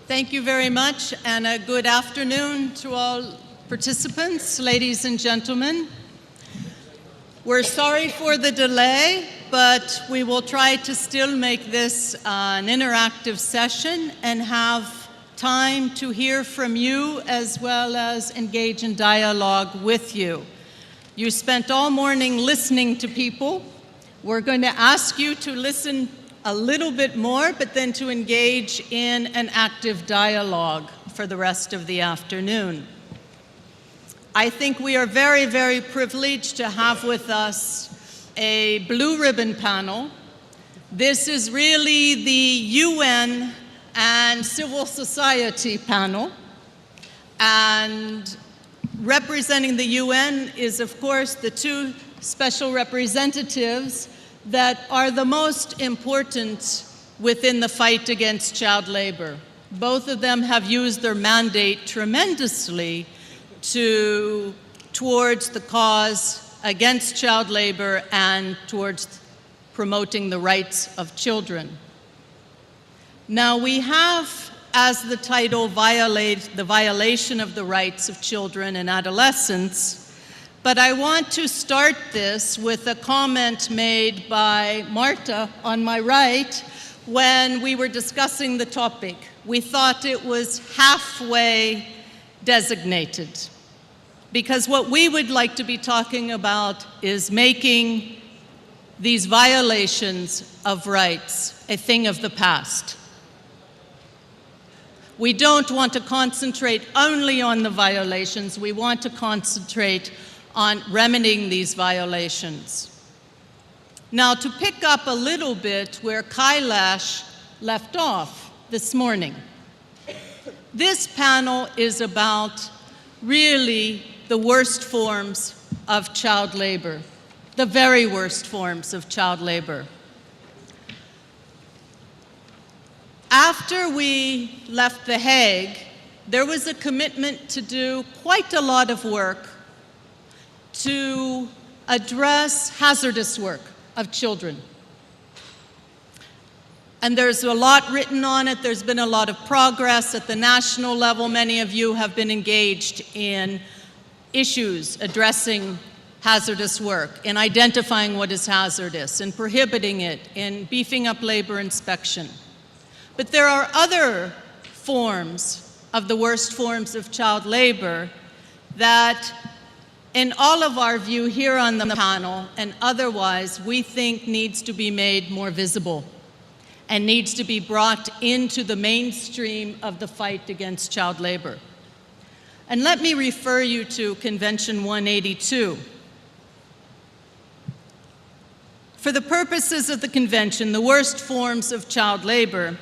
Thank you very much, and a good afternoon to all participants, ladies and gentlemen. We're sorry for the delay, but we will try to still make this an interactive session and have time to hear from you as well as engage in dialogue with you. You spent all morning listening to people. We're going to ask you to listen a little bit more, but then to engage in an active dialogue for the rest of the afternoon. I think we are very, very privileged to have with us a blue ribbon panel. This is really the UN and civil society panel. And representing the UN is, of course, the two special representatives that are the most important within the fight against child labor. Both of them have used their mandate tremendously towards the cause against child labor and towards promoting the rights of children. Now we have, as the title, the violation of the rights of children and adolescents. But I want to start this with a comment made by Marta on my right when we were discussing the topic. We thought it was halfway designated, because what we would like to be talking about is making these violations of rights a thing of the past. We don't want to concentrate only on the violations. We want to concentrate on remedying these violations. Now, to pick up a little bit where Kailash left off this morning, this panel is about really the worst forms of child labor, the very worst forms of child labor. After we left The Hague, there was a commitment to do quite a lot of work to address hazardous work of children. And there's a lot written on it. There's been a lot of progress at the national level. Many of you have been engaged in issues addressing hazardous work, in identifying what is hazardous, in prohibiting it, in beefing up labor inspection. But there are other forms of the worst forms of child labor that, in all of our view here on the panel and otherwise, we think needs to be made more visible and needs to be brought into the mainstream of the fight against child labor. And let me refer you to Convention 182. For the purposes of the convention, the worst forms of child labor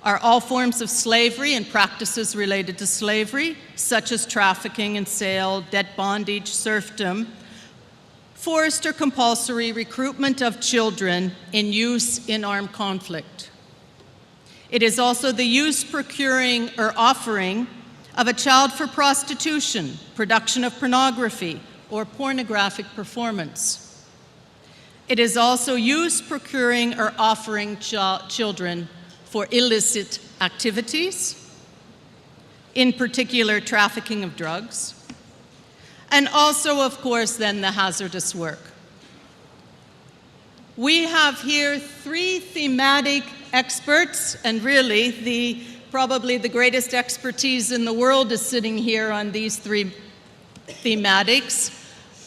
are all forms of slavery and practices related to slavery, such as trafficking and sale, debt bondage, serfdom, forced or compulsory recruitment of children in use in armed conflict. It is also the use, procuring, or offering of a child for prostitution, production of pornography, or pornographic performance. It is also use, procuring, or offering children for illicit activities, in particular trafficking of drugs, and also, of course, then the hazardous work. We have here three thematic experts, and really probably the greatest expertise in the world is sitting here on these three thematics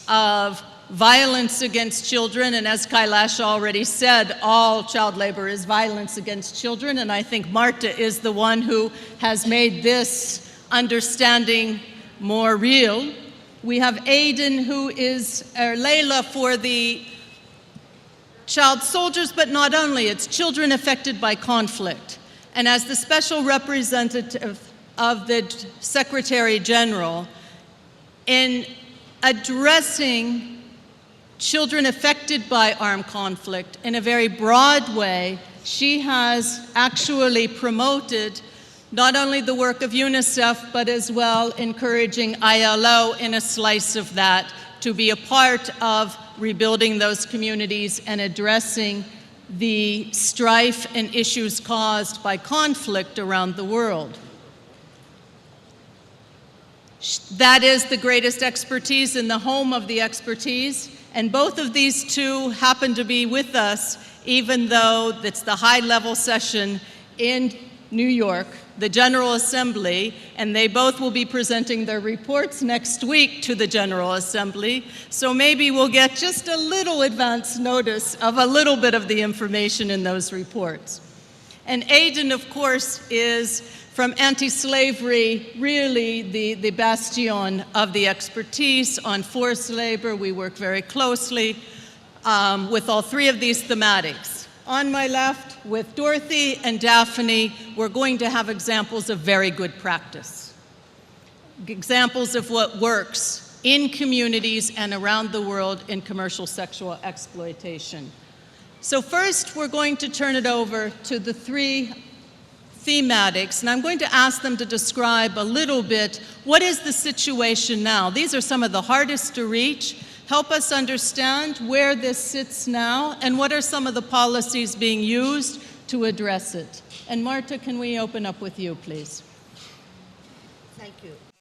of violence against children, and as Kailash already said, all child labor is violence against children, and I think Marta is the one who has made this understanding more real. We have Aiden, who is Layla for the child soldiers, but not only, it's children affected by conflict. And as the special representative of the Secretary General, in addressing children affected by armed conflict in a very broad way, she has actually promoted not only the work of UNICEF, but as well encouraging ILO in a slice of that to be a part of rebuilding those communities and addressing the strife and issues caused by conflict around the world. That is the greatest expertise in the home of the expertise. And both of these two happen to be with us, even though it's the high-level session in New York, the General Assembly, and they both will be presenting their reports next week to the General Assembly. So maybe we'll get just a little advance notice of a little bit of the information in those reports. And Aidan, of course, is from anti-slavery, really the bastion of the expertise on forced labor. We work very closely with all three of these thematics. On my left, with Dorothy and Daphne, we're going to have examples of very good practice. Examples of what works in communities and around the world in commercial sexual exploitation. So first, we're going to turn it over to the three thematics, and I'm going to ask them to describe a little bit what is the situation now. These are some of the hardest to reach. Help us understand where this sits now and what are some of the policies being used to address it. And Marta, can we open up with you, please? Thank you.